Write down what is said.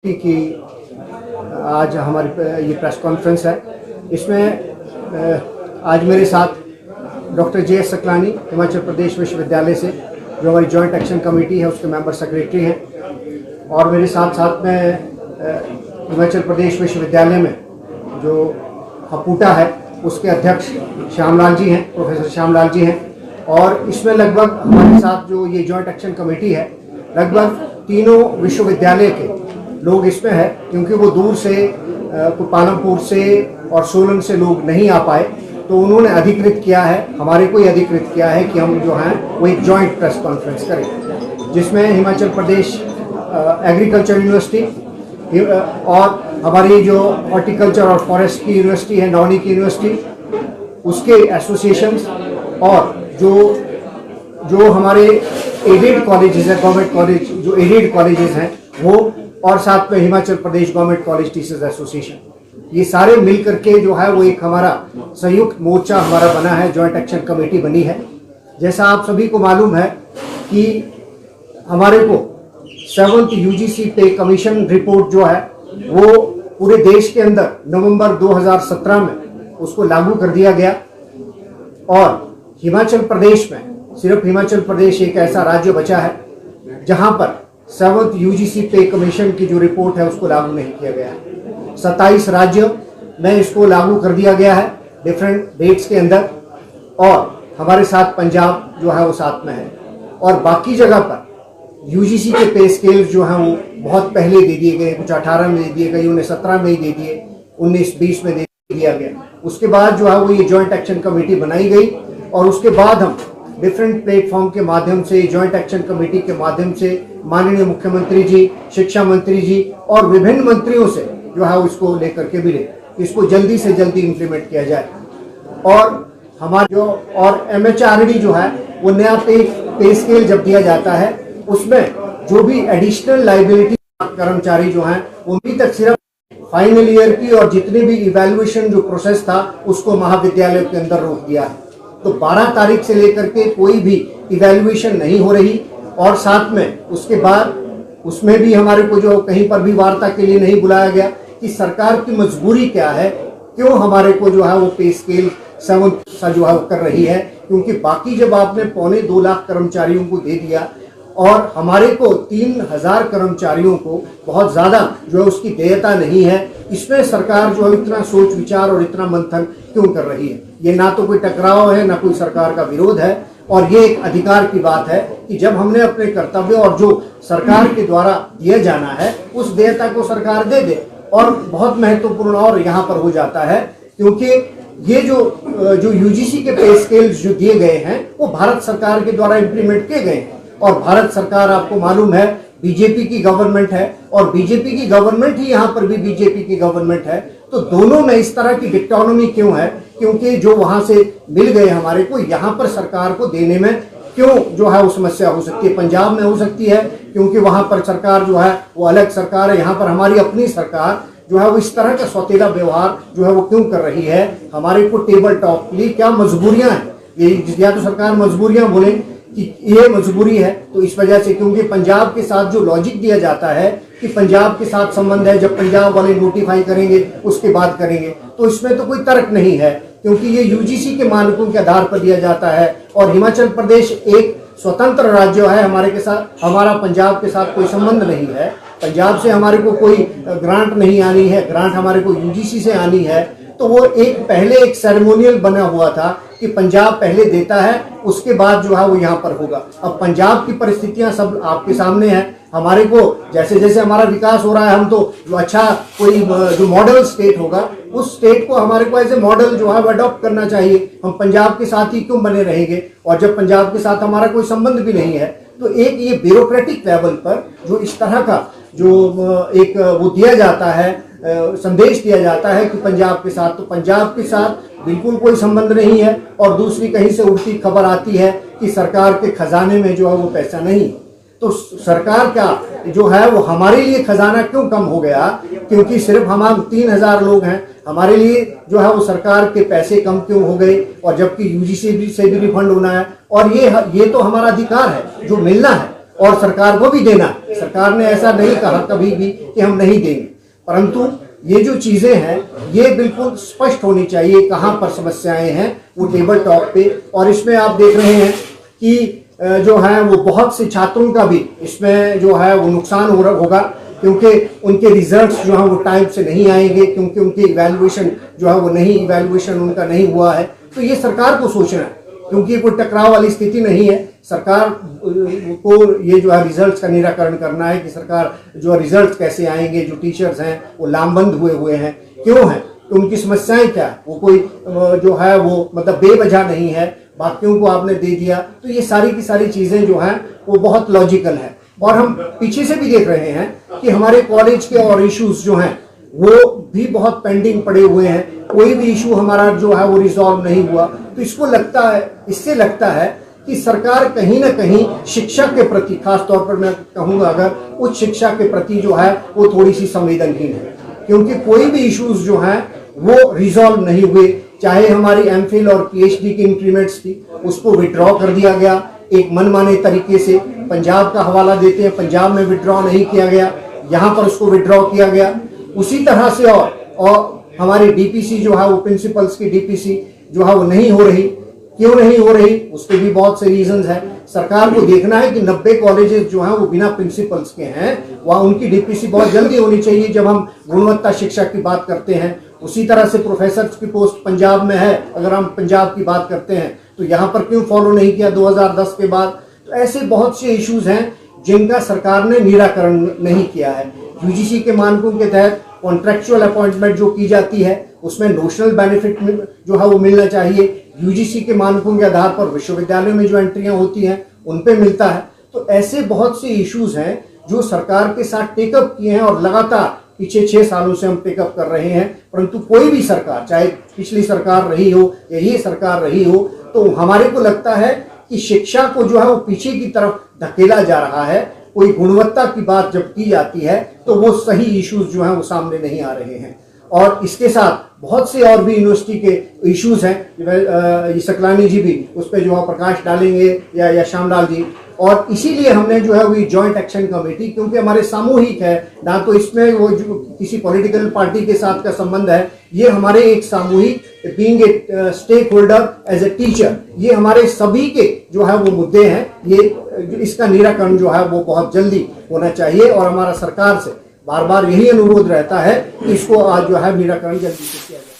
की आज हमारी ये प्रेस कॉन्फ्रेंस है। इसमें आज मेरे साथ डॉक्टर जे.एस. सकलानी हिमाचल प्रदेश विश्वविद्यालय से, जो हमारी जॉइंट एक्शन कमेटी है उसके मेंबर सेक्रेटरी हैं, और मेरे साथ में हिमाचल प्रदेश विश्वविद्यालय में जो हपूटा है उसके अध्यक्ष श्यामलाल जी हैं, प्रोफेसर श्यामलाल जी हैं। और इसमें लगभग हमारे साथ जो ये जॉइंट एक्शन कमेटी है, लगभग तीनों विश्वविद्यालय के लोग इसमें है, क्योंकि वो दूर से पालमपुर से और सोलन से लोग नहीं आ पाए, तो उन्होंने अधिकृत किया है, हमारे को ही अधिकृत किया है कि हम जो हैं वो एक जॉइंट प्रेस कॉन्फ्रेंस करें, जिसमें हिमाचल प्रदेश एग्रीकल्चर यूनिवर्सिटी और हमारी जो हॉर्टिकल्चर और फॉरेस्ट की यूनिवर्सिटी है, नौनी की यूनिवर्सिटी, उसके एसोसिएशंस और जो हमारे एडेड कॉलेजेस हैं, गवर्नमेंट कॉलेज जो एडेड कॉलेजेस हैं वो, और साथ में Himachal Pradesh government college teachers association, ये सारे मिल करके जो है वो एक हमारा संयुक्त मोर्चा हमारा बना है, जॉइंट एक्शन कमेटी बनी है। जैसा आप सभी को मालूम है कि हमारे को 7th यूजीसी पे कमीशन रिपोर्ट जो है वो पूरे देश के अंदर नवंबर 2017 में उसको लागू कर दिया गया, और हिमाचल प्रदेश में सिर्फ हिमाचल प्रदेश एक ऐसा राज्य बचा है जहां पर 7th यूजीसी पे कमीशन की जो रिपोर्ट है उसको लागू नहीं किया गया है। 27 राज्य में इसको लागू कर दिया गया है डिफरेंट डेट्स के अंदर, और हमारे साथ पंजाब जो है वो साथ में है, और बाकी जगह पर यूजीसी के पे स्केल जो हैं वो बहुत पहले दे दिए गए, कुछ 18 में दे दिए गए, उन्हें 17 में ही दे दिए, 19-20 में दे दिया गया। उसके बाद जो है वो ये जॉइंट एक्शन कमेटी बनाई गई, और उसके बाद हम डिफरेंट प्लेटफॉर्म के माध्यम से, जॉइंट एक्शन कमेटी के माध्यम से माननीय मुख्यमंत्री जी, शिक्षा मंत्री जी और विभिन्न मंत्रियों से जो है उसको लेकर के मिले, इसको जल्दी से जल्दी इम्प्लीमेंट किया जाए। और हमारे जो और MHRD जो है वो नया पे स्केल जब दिया जाता है, उसमें जो भी एडिशनल लाइबिलिटी कर्मचारी जो हैं वो अभी तक सिर्फ फाइनल ईयर की और जितने भी इवैल्यूएशन जो प्रोसेस था उसको महाविद्यालय के अंदर रोक दिया है। तो 12 तारीख से लेकर के कोई भी इवैल्यूएशन नहीं हो रही, और साथ में उसके बाद उसमें भी हमारे को जो कहीं पर भी वार्ता के लिए नहीं बुलाया गया कि सरकार की मजबूरी क्या है, क्यों हमारे को जो है वो पे स्केल 7 सा जो है वो कर रही है। क्योंकि बाकी जब आपने 2.25 लाख कर्मचारियों को दे दिया और हमारे को 3000 कर्मचारियों को बहुत ज़्यादा जो है उसकी देयता नहीं है, इसमें सरकार जो है इतना सोच विचार और इतना मंथन क्यों कर रही है। ये ना तो कोई टकराव है, ना कोई सरकार का विरोध है, और ये एक अधिकार की बात है कि जब हमने अपने कर्तव्य और जो सरकार के द्वारा दिया जाना है उस देयता को सरकार दे दे। और बहुत महत्वपूर्ण और यहाँ पर हो जाता है, क्योंकि ये जो यूजीसी के पे स्केल्स जो दिए गए हैं वो भारत सरकार के द्वारा इम्प्लीमेंट किए गए हैं, और भारत सरकार आपको मालूम है बीजेपी की गवर्नमेंट है, और बीजेपी की गवर्नमेंट ही यहाँ पर भी बीजेपी की गवर्नमेंट है। तो दोनों में इस तरह की डिक्टोनॉमी क्यों है, क्योंकि जो वहां से मिल गए हमारे को, यहाँ पर सरकार को देने में क्यों जो है वो समस्या हो सकती है। पंजाब में हो सकती है क्योंकि वहां पर सरकार जो है वो अलग सरकार है, यहाँ पर हमारी अपनी सरकार जो है वो इस तरह का सौतेला व्यवहार जो है वो क्यों कर रही है। हमारे को टेबल टॉप के लिए क्या मजबूरियां हैं, ये या तो सरकार मजबूरियां बोले कि ये मजबूरी है, तो इस वजह से, क्योंकि पंजाब के साथ जो लॉजिक दिया जाता है कि पंजाब के साथ संबंध है, जब पंजाब वाले नोटिफाई करेंगे उसके बाद करेंगे, तो इसमें तो कोई तर्क नहीं है, क्योंकि ये यूजीसी के मानकों के आधार पर दिया जाता है। और हिमाचल प्रदेश एक स्वतंत्र राज्य है, हमारे के साथ, हमारा पंजाब के साथ कोई संबंध नहीं है। पंजाब से हमारे को कोई ग्रांट नहीं आनी है, ग्रांट हमारे को यूजीसी से आनी है। तो वो पहले एक सेरेमोनियल बना हुआ था कि पंजाब पहले देता है, उसके बाद जो है वो यहाँ पर होगा। अब पंजाब की परिस्थितियां सब आपके सामने हैं। हमारे को जैसे जैसे हमारा विकास हो रहा है, हम तो जो अच्छा कोई जो मॉडल स्टेट होगा उस स्टेट को हमारे को एज ए मॉडल जो है वो अडॉप्ट करना चाहिए। हम पंजाब के साथ ही क्यों बने रहेंगे, और जब पंजाब के साथ हमारा कोई संबंध भी नहीं है। तो एक ये ब्यूरोक्रेटिक लेवल पर जो इस तरह का जो एक वो दिया जाता है, संदेश दिया जाता है कि पंजाब के साथ, तो पंजाब के साथ बिल्कुल कोई संबंध नहीं है। और दूसरी कहीं से उल्टी खबर आती है कि सरकार के खजाने में जो है वो पैसा नहीं। तो सरकार का जो है वो हमारे लिए खजाना क्यों कम हो गया, क्योंकि सिर्फ हम 3000 लोग हैं, हमारे लिए जो है वो सरकार के पैसे कम क्यों हो गए, और जबकि यूजीसी से भी रिफंड होना है, और ये तो हमारा अधिकार है जो मिलना है। और सरकार को भी देना। सरकार ने ऐसा नहीं कहा कभी भी कि हम नहीं देंगे, परंतु ये जो चीजें हैं ये बिल्कुल स्पष्ट होनी चाहिए कहाँ पर समस्याएं हैं वो टेबल टॉप पे। और इसमें आप देख रहे हैं कि जो है वो बहुत से छात्रों का भी इसमें जो है वो नुकसान होगा, क्योंकि उनके रिजल्ट्स जो है वो टाइम से नहीं आएंगे, क्योंकि उनकी इवैल्यूएशन जो है वो इवैल्यूएशन उनका नहीं हुआ है। तो ये सरकार को सोचना है, क्योंकि कोई टकराव वाली स्थिति नहीं है। सरकार को ये जो है रिजल्ट्स का निराकरण करना है कि सरकार जो रिजल्ट्स कैसे आएंगे, जो टीचर्स हैं वो लामबंद हुए हैं, क्यों हैं, तो उनकी समस्याएं क्या है, वो कोई जो है वो मतलब बेवजह नहीं है, बाकियों को आपने दे दिया। तो ये सारी की सारी चीज़ें जो हैं वो बहुत लॉजिकल है। और हम पीछे से भी देख रहे हैं कि हमारे कॉलेज के और इश्यूज जो हैं वो भी बहुत पेंडिंग पड़े हुए हैं, कोई भी इशू हमारा जो है वो रिजॉल्व नहीं हुआ। तो इससे लगता है कि सरकार कहीं ना कहीं शिक्षा के प्रति, खास तौर पर मैं कहूँगा अगर उच्च शिक्षा के प्रति जो है वो थोड़ी सी संवेदनहीन है, क्योंकि कोई भी इश्यूज जो हैं वो रिजॉल्व नहीं हुए। चाहे हमारी एमफिल और पीएचडी की इंक्रीमेंट्स थी, उसको विड्रॉ कर दिया गया एक मनमाने तरीके से। पंजाब का हवाला देते हैं, पंजाब में विड्रॉ नहीं किया गया, यहाँ पर उसको विड्रॉ किया गया। उसी तरह से और हमारी डीपीसी जो है वो प्रिंसिपल्स की डीपीसी जो है वो नहीं हो रही। क्यों नहीं हो रही, उसके भी बहुत से रीजंस हैं। सरकार को देखना है कि 90 कॉलेजेस जो हैं वो बिना प्रिंसिपल्स के हैं, वहाँ उनकी डीपीसी बहुत जल्दी होनी चाहिए जब हम गुणवत्ता शिक्षा की बात करते हैं। उसी तरह से प्रोफेसर की पोस्ट पंजाब में है, अगर हम पंजाब की बात करते हैं तो यहाँ पर क्यों फॉलो नहीं किया 2010 के बाद। तो ऐसे बहुत से इश्यूज हैं जिनका सरकार ने निराकरण नहीं किया है। यूजीसी के मानकों के तहत कॉन्ट्रेक्चुअल अपॉइंटमेंट जो की जाती है उसमें नोशनल बेनिफिट जो है वो मिलना चाहिए। यूजीसी के मानकों के आधार पर विश्वविद्यालयों में जो एंट्रियां होती हैं उन पे मिलता है। तो ऐसे बहुत से इश्यूज हैं जो सरकार के साथ टेकअप किए हैं और लगातार पिछले 6 सालों से हम पिकअप कर रहे हैं, परंतु कोई भी सरकार, चाहे पिछली सरकार रही हो या ये सरकार रही हो, तो हमारे को लगता है कि शिक्षा को जो है वो पीछे की तरफ धकेला जा रहा है। कोई गुणवत्ता की बात जब की जाती है तो वो सही इश्यूज जो हैं वो सामने नहीं आ रहे हैं। और इसके साथ बहुत से और भी यूनिवर्सिटी के इश्यूज हैं, सकलानी जी भी उस पर जो है प्रकाश डालेंगे या श्यामलाल जी। और इसीलिए हमने जो है वो जॉइंट एक्शन कमेटी, क्योंकि हमारे सामूहिक है, ना तो इसमें वो जो किसी पॉलिटिकल पार्टी के साथ का संबंध है, ये हमारे एक सामूहिक being a stakeholder as a teacher, ये हमारे सभी के जो है वो मुद्दे हैं। ये इसका निराकरण जो है वो बहुत जल्दी होना चाहिए और हमारा सरकार से बार बार यही अनुरोध रहता है कि इसको आज जो है निराकरण जल्दी से किया जाए।